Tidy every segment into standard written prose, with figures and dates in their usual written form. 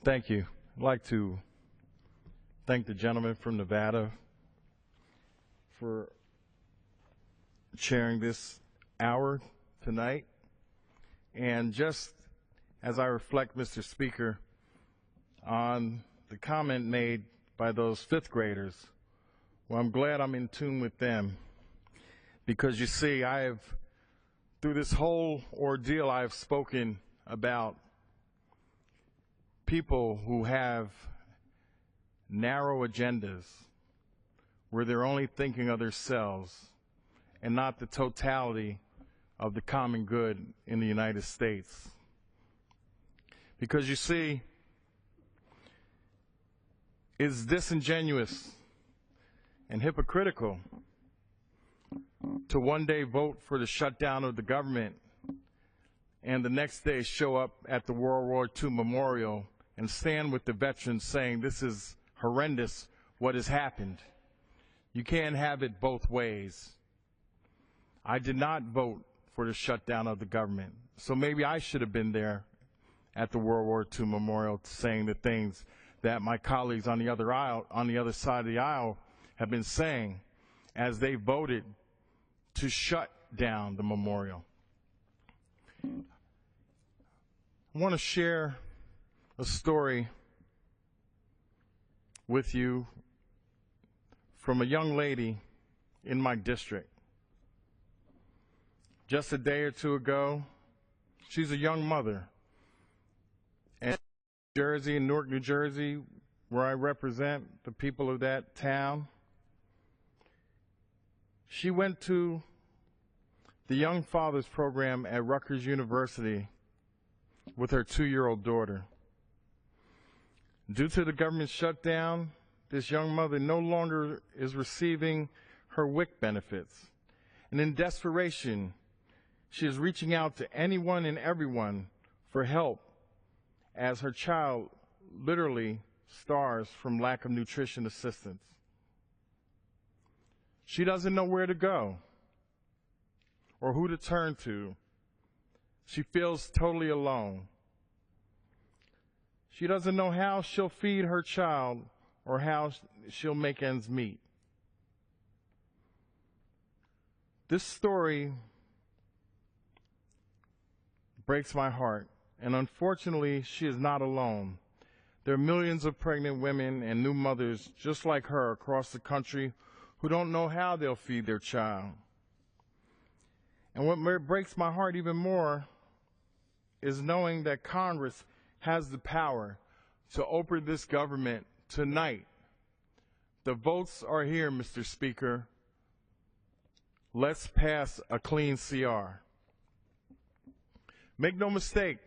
Thank you. I'd like to thank the gentleman from Nevada for chairing this hour tonight. And just as I reflect, Mr. Speaker, on the comment made by those fifth graders, well, I'm glad I'm in tune with them, because you see, through this whole ordeal, I have spoken about people who have narrow agendas, where they're only thinking of themselves and not the totality of the common good in the United States. Because you see, it's disingenuous and hypocritical to one day vote for the shutdown of the government and the next day show up at the World War II Memorial and stand with the veterans saying this is horrendous what has happened. You can't have it both ways. I did not vote for the shutdown of the government, so maybe I should have been there at the World War II Memorial saying the things that my colleagues on the other side of the aisle have been saying as they voted to shut down the memorial. I want to share a story with you from a young lady in my district. Just a day or two ago, she's a young mother. And in Newark, New Jersey, where I represent the people of that town, she went to the Young Fathers program at Rutgers University with her 2-year-old daughter. Due to the government shutdown, this young mother no longer is receiving her WIC benefits. And in desperation, she is reaching out to anyone and everyone for help, as her child literally starves from lack of nutrition assistance. She doesn't know where to go or who to turn to. She feels totally alone. She doesn't know how she'll feed her child or how she'll make ends meet. This story breaks my heart, and unfortunately, she is not alone. There are millions of pregnant women and new mothers just like her across the country who don't know how they'll feed their child. And what breaks my heart even more is knowing that Congress has the power to open this government tonight. The votes are here, Mr. Speaker. Let's pass a clean CR. Make no mistake,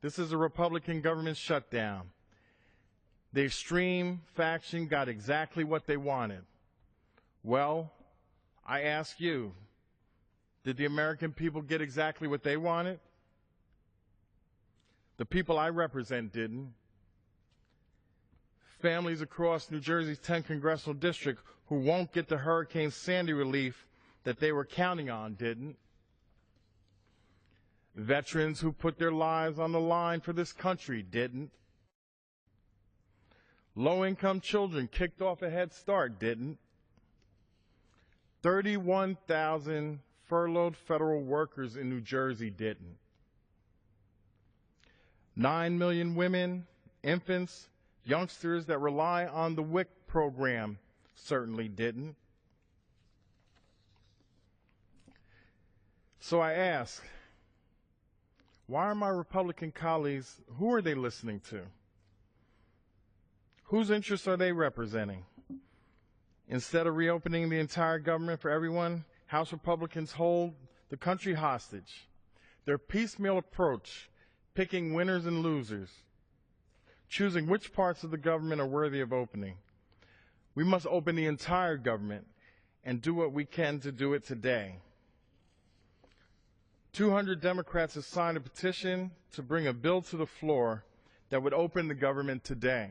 this is a Republican government shutdown. The extreme faction got exactly what they wanted. Well, I ask you, did the American people get exactly what they wanted? The people I represent didn't. Families across New Jersey's 10th congressional district who won't get the Hurricane Sandy relief that they were counting on didn't. Veterans who put their lives on the line for this country didn't. Low-income children kicked off a Head Start didn't. 31,000 furloughed federal workers in New Jersey didn't. 9 million women, infants, youngsters that rely on the WIC program certainly didn't. So I ask, why are my Republican colleagues, who are they listening to? Whose interests are they representing? Instead of reopening the entire government for everyone, House Republicans hold the country hostage. Their piecemeal approach, picking winners and losers, choosing which parts of the government are worthy of opening. We must open the entire government and do what we can to do it today. 200 Democrats have signed a petition to bring a bill to the floor that would open the government today.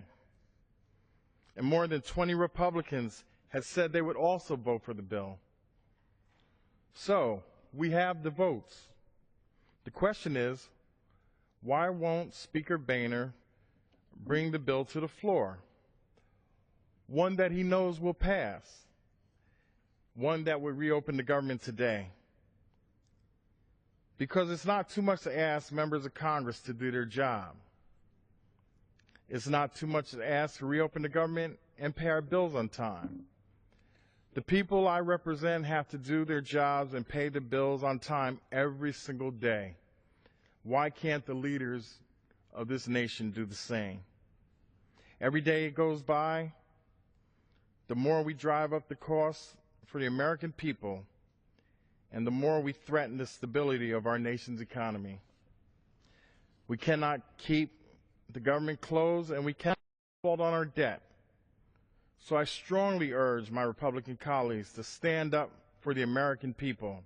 And more than 20 Republicans have said they would also vote for the bill. So, we have the votes. The question is, why won't Speaker Boehner bring the bill to the floor, one that he knows will pass, one that would reopen the government today. Because it's not too much to ask members of Congress to do their job. It's not too much to ask to reopen the government and pay our bills on time. The people I represent have to do their jobs and pay the bills on time every single day. Why can't the leaders of this nation do the same? Every day it goes by, the more we drive up the costs for the American people, and the more we threaten the stability of our nation's economy. We cannot keep the government closed, and we cannot default on our debt. So I strongly urge my Republican colleagues to stand up for the American people.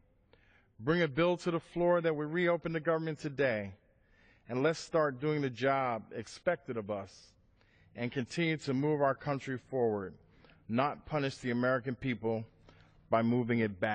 Bring a bill to the floor that will reopen the government today, and let's start doing the job expected of us and continue to move our country forward, not punish the American people by moving it back.